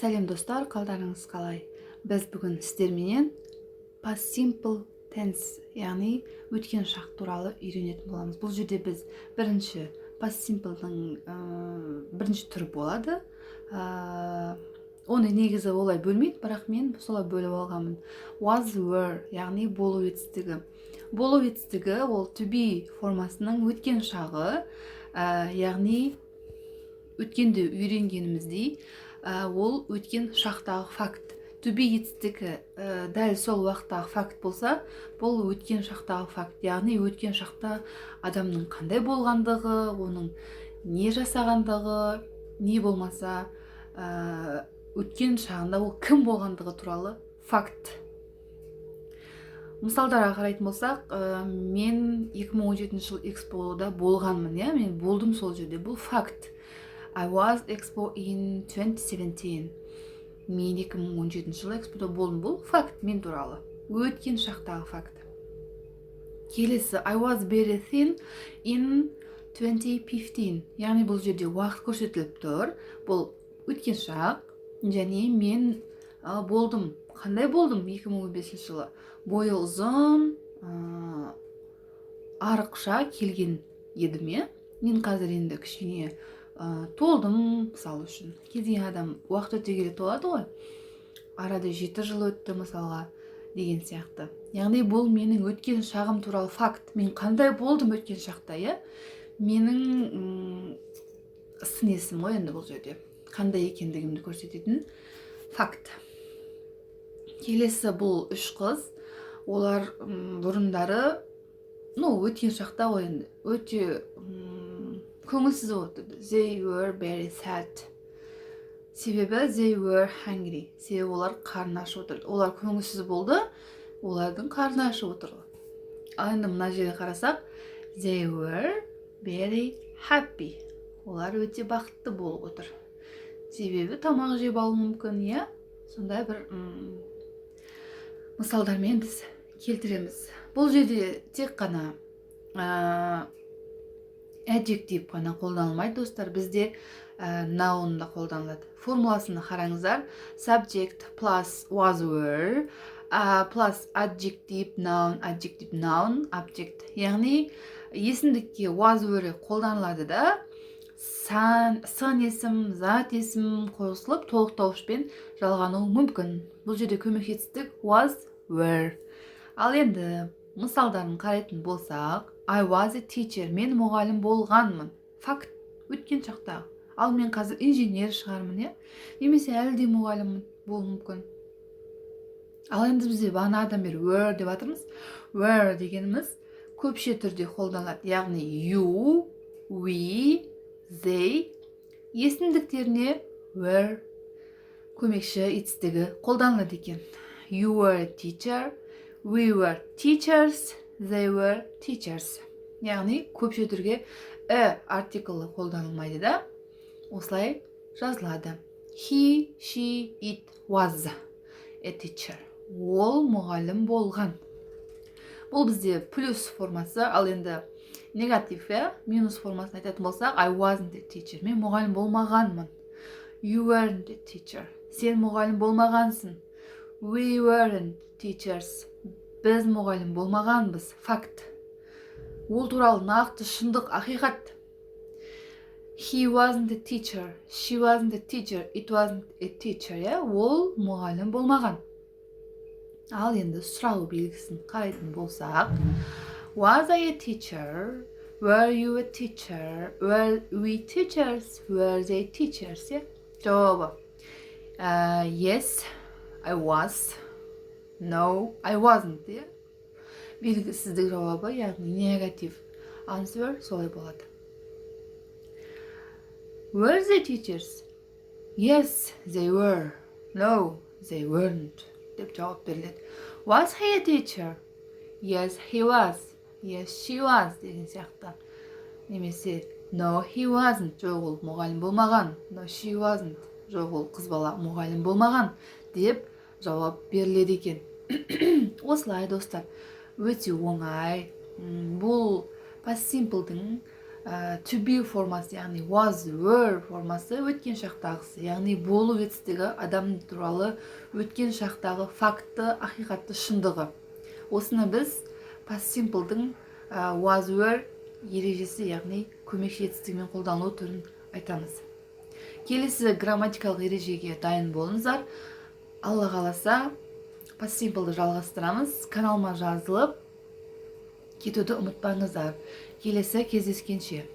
Сәлем достар, қалдарыңыз қалай? Біз бүгін сіздерменен past simple tense, яғни өткен шақ туралы үйренетін боламыз. Бұл жерде біз бірінші past simple'дың бірінші түрі болады. Оны негізі олай бөлмейді, бірақ мен солай бөліп алғанмын. Was, were, яғни болу етістігі. Болу етістігі ол to be формасының өткен шағы, яғни өткенде үйренгеніміздей ол өткен шақтағы факт. To be етістігі дәл сол уақыттағы факт болса, бұл өткен шақтағы факт. Яғни өткен шақта адамның қандай болғандығы, оның не жасағандығы, не болмаса өткен шағында ол кім болғандығы туралы факт. Мысалдарға қарайтын болсақ, мен 2017 жыл экспода болғанмын, мен болдым сол жерде, бұл факт. I was expo in 2017. Мен 2017 жылы экспода болдым, бұл факт мен туралы. Өткен шақтағы факт. Келесі, I was very thin in 2015. Яғни бұл жерде уақыт көрсетіліп тұр. Бұл өткен шақ, және мен болдым. Қандай болдым 2015 жылы? Бойы ұзын, арықша келген едім. Мен қазір енді кішкене толдым, мысалы үшін. Кезген адам уақыт өте келе толады ғой. Арада 7 жыл өтті мысалға деген сияқты. Яғни бұл менің өткен шағым туралы факт. Мен қандай болдым өткен шақта, менің сын есім ғой енді бұл жерде. Қандай екендігімді көрсететін факт. Келесі бұл 3 қыз. Олар бұрындары, өткен шақта ғой енді, өте көңілсіз болды. They were very sad. Себебі they were hungry. Себебі олар қарны ашып отырды. Олар көңілсіз болды, олардың қарны ашып отырды. Ал енді мына жерге қарасақ, they were very happy. Олар өте бақытты болып отыр. Себебі тамақ жеп алуы мүмкін, сондай бір мысалдармен біз келтіреміз. Бұл жерде тек қана adjective қана қолданылмайды, достар. Бізде noun да қолданылады. Формуласını қараңыздар. Subject plus was, were plus adjective, noun, object. Яғни есімдікке was, were қолданылады да, сын есім, зат есім қосылып толықтауышпен жалғануы мүмкін. Бұл жерде көмекетістік was, were. Ал енді мысалдарын қарайтын болсақ, I was a teacher. Мен мұғалім болғанмын. Факт, өткен шақтағы. Ал мен қазір инженер шығармын, немесе әлі де мұғалім болуы мүмкін. Ал енді бізде бағанадан бері were деп жатырмыз. Were дегеніміз көпше түрде қолданылады. Яғни you, we, they есімдіктеріне were көмекші етістігі қолданылады екен. You were a teacher, we were teachers, they were teachers. Яғни көпше түрге артиклі қолданылмайды да, осылай жазылады. He, she, it was a teacher. Ол мұғалім болған. Бұл бізде плюс формасы, ал енді негатив, минус формасын айтатын болсақ, I wasn't a teacher. Мен мұғалім болмағанмын. You weren't a teacher. Сен мұғалім болмағансың. We weren't teachers. Біз мұғалім болмағанбыз. Факт. Ол туралы нақты шындық, ақиқат. He wasn't a teacher. She wasn't a teacher. It wasn't a teacher. Ол мұғалім болмаған. Ал енді сұрау белгісін қарайтын болсақ, was I a teacher? Were you a teacher? Were we teachers? Were they teachers? Жауабы. Yes, I was. No, I wasn't. Белгісіздік жауабы, яғни негатив. Answer солай болады. Were they teachers? Yes, they were. No, they weren't. Деп жауап беріледі. Was he a teacher? Yes, he was. Yes, she was. Деген сияқты. Немесе no, he wasn't. Жоқ, ол мұғалім болмаған. No, she wasn't. Жоқ, ол қыз бала мұғалім болмаған. Деп жауап беріледі екен. Осылай, достар, өте оңай. Бұл past simple'дың to be формасы, яғни was, were формасы өткен шақтағысы, яғни болу етістігі адам туралы өткен шақтағы факты, ақиқатты, шындығы. Осыны біз past simple'дың was, were ережесі, яғни көмекші етістігімен қолданылу түрін айтамыз. Келесі грамматикалық ережеге дайын болыңыздар. Алла қаласа past simple'ды жалғастырамыз. Каналыма жазылып кетуді ұмытпаңыздар. Келесі кездескенше.